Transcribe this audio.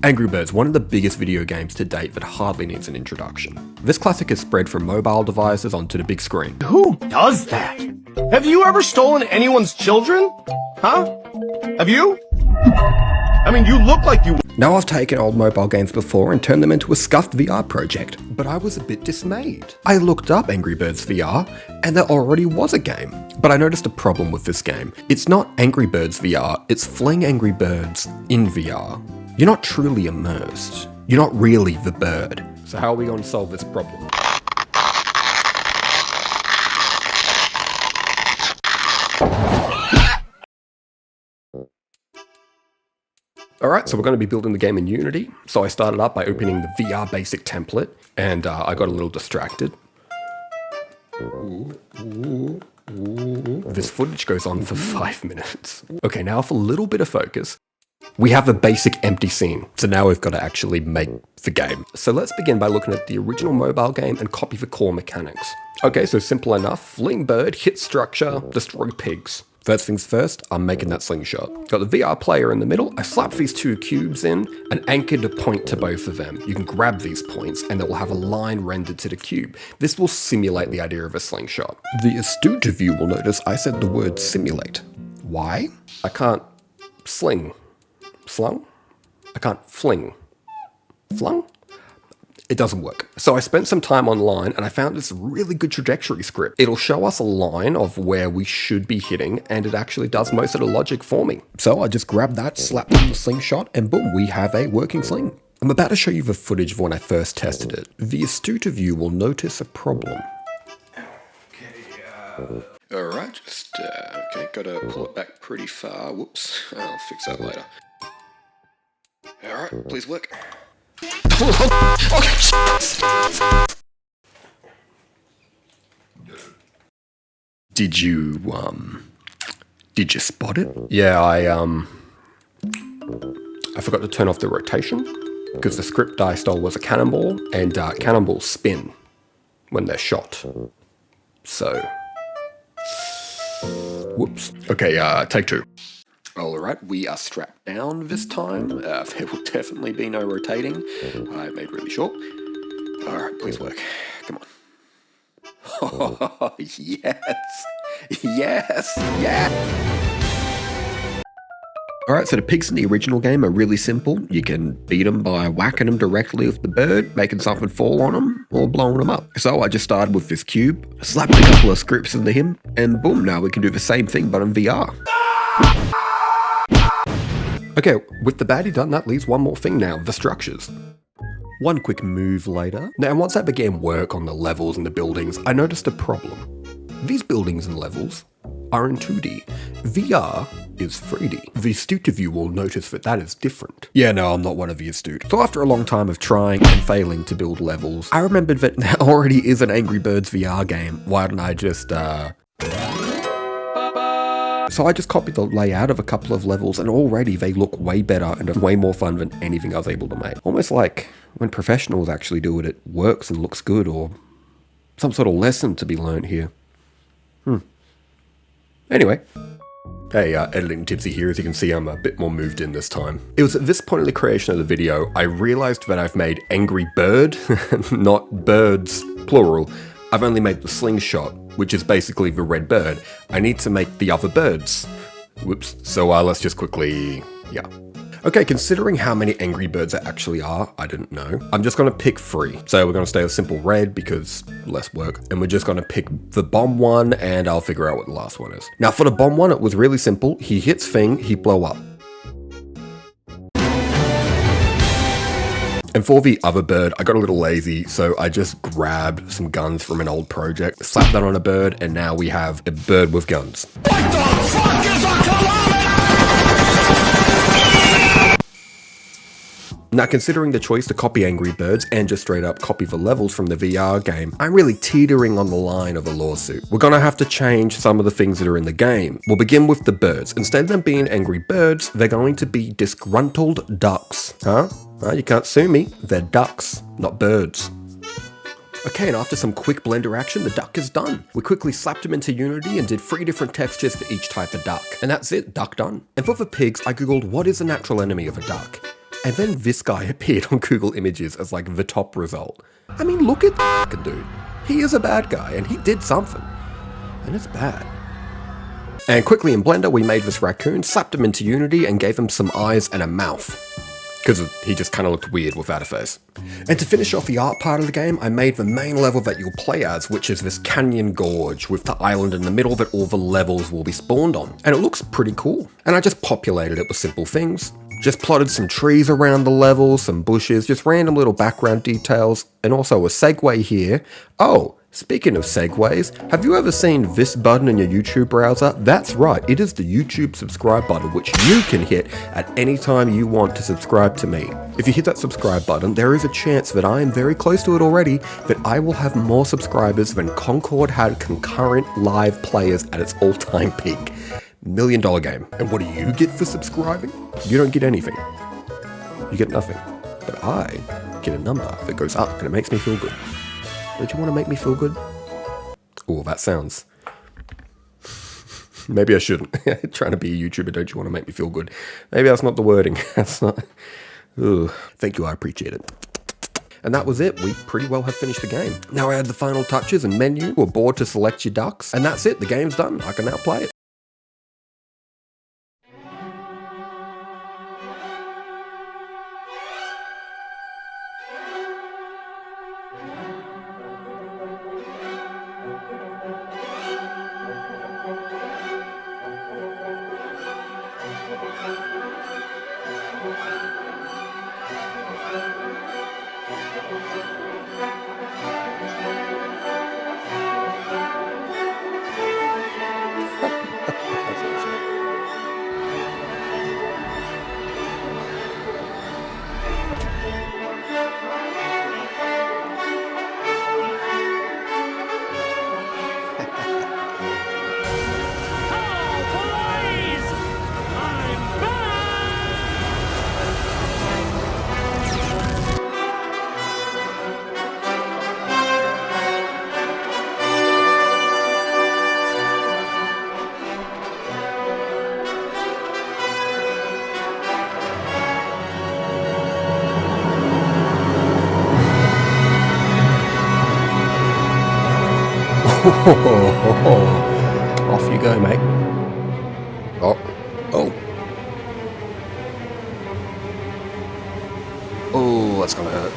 Angry Birds, one of the biggest video games to date that hardly needs an introduction. This classic is spread from mobile devices onto the big screen. Who does that? Have you ever stolen anyone's children? Huh? Have you? I mean, you look like you... Now I've taken old mobile games before and turned them into a Scuffed VR project, but I was a bit dismayed. I looked up Angry Birds VR, and there already was a game. But I noticed a problem with this game. It's not Angry Birds VR, it's Fling Angry Birds in VR. You're not truly immersed. You're not really the bird. So how are we going to solve this problem? Alright, so we're going to be building the game in Unity. So I started up by opening the VR basic template, and I got a little distracted. This footage goes on for 5 minutes. Okay, now for a little bit of focus. We have a basic empty scene, so now we've got to actually make the game. So let's begin by looking at the original mobile game and copy the core mechanics. Okay, so simple enough. Fling bird, hit structure, destroy pigs. First things first, I'm making that slingshot. Got the VR player in the middle, I slap these two cubes in and anchored a point to both of them. You can grab these points and it will have a line rendered to the cube. This will simulate the idea of a slingshot. The astute of you will notice I said the word simulate. Why? I can't sling. Slung? I can't fling. Flung? It doesn't work. So I spent some time online and I found this really good trajectory script. It'll show us a line of where we should be hitting, and it actually does most of the logic for me. So I just grabbed that, slapped on the slingshot, and boom, we have a working sling. I'm about to show you the footage of when I first tested it. The astute of you will notice a problem. Okay, alright, just, okay, gotta pull it back pretty far. Whoops, I'll fix that later. Alright, please work. Did you spot it? Yeah, I forgot to turn off the rotation because the script I stole was a cannonball, and cannonballs spin when they're shot. So, whoops. Okay, take two. Alright, we are strapped down this time. There will definitely be no rotating. I made really short. Alright, please work. Come on. Oh, yes! Yes! Yeah! Alright, so the pigs in the original game are really simple. You can beat them by whacking them directly with the bird, making something fall on them, or blowing them up. So I just started with this cube, slapped a couple of scripts into him, and boom, now we can do the same thing but in VR. Okay, with the baddie done, that leaves one more thing now, the structures. One quick move later. Now, once I began work on the levels and the buildings, I noticed a problem. These buildings and levels are in 2D. VR is 3D. The astute of you will notice that that is different. Yeah, no, I'm not one of the astute. So after a long time of trying and failing to build levels, I remembered that there already is an Angry Birds VR game. Why don't I just, So I just copied the layout of a couple of levels, and already they look way better and are way more fun than anything I was able to make. Almost like when professionals actually do it, it works and looks good, or some sort of lesson to be learned here. Anyway. Hey, editing tipsy here. As you can see, I'm a bit more moved in this time. It was at this point in the creation of the video, I realized that I've made Angry Bird, not birds, plural. I've only made the slingshot, which is basically the red bird. I need to make the other birds. Whoops. So let's just quickly, yeah. Okay, considering how many Angry Birds there actually are, I didn't know. I'm just gonna pick 3. So we're gonna stay with simple red because less work. And we're just gonna pick the bomb one, and I'll figure out what the last one is. Now for the bomb one, it was really simple. He hits thing, he blow up. And for the other bird, I got a little lazy, so I just grabbed some guns from an old project, slapped that on a bird, and now we have a bird with guns. What the fuck is a kilometer? Now, considering the choice to copy Angry Birds and just straight up copy the levels from the VR game, I'm really teetering on the line of a lawsuit. We're gonna have to change some of the things that are in the game. We'll begin with the birds. Instead of them being angry birds, they're going to be disgruntled ducks. Huh? You can't sue me. They're ducks, not birds. Okay, and after some quick blender action, the duck is done. We quickly slapped him into Unity and did 3 different textures for each type of duck. And that's it, duck done. And for the pigs, I googled what is the natural enemy of a duck. And then this guy appeared on Google Images as like the top result. I mean, look at that fucking dude. He is a bad guy and he did something. And it's bad. And quickly in Blender, we made this raccoon, slapped him into Unity and gave him some eyes and a mouth. Because he just kind of looked weird without a face. And to finish off the art part of the game, I made the main level that you'll play as, which is this canyon gorge with the island in the middle that all the levels will be spawned on. And it looks pretty cool. And I just populated it with simple things. Just plotted some trees around the level, some bushes, just random little background details, and also a segue here. Oh, speaking of segues, have you ever seen this button in your YouTube browser? That's right, it is the YouTube subscribe button, which you can hit at any time you want to subscribe to me. If you hit that subscribe button, there is a chance that I am very close to it already, that I will have more subscribers than Concord had concurrent live players at its all-time peak. $1 million game. And what do you get for subscribing? You don't get anything. You get nothing. But I get a number that goes up and it makes me feel good. Don't you want to make me feel good? Oh, that sounds... Maybe I shouldn't. Trying to be a YouTuber, don't you want to make me feel good? Maybe that's not the wording. That's not... Ugh. Thank you, I appreciate it. And that was it. We pretty well have finished the game. Now I add the final touches and menu or board to select your ducks. And that's it. The game's done. I can now play it. Off you go, mate. Oh. Oh. Oh, that's gonna hurt.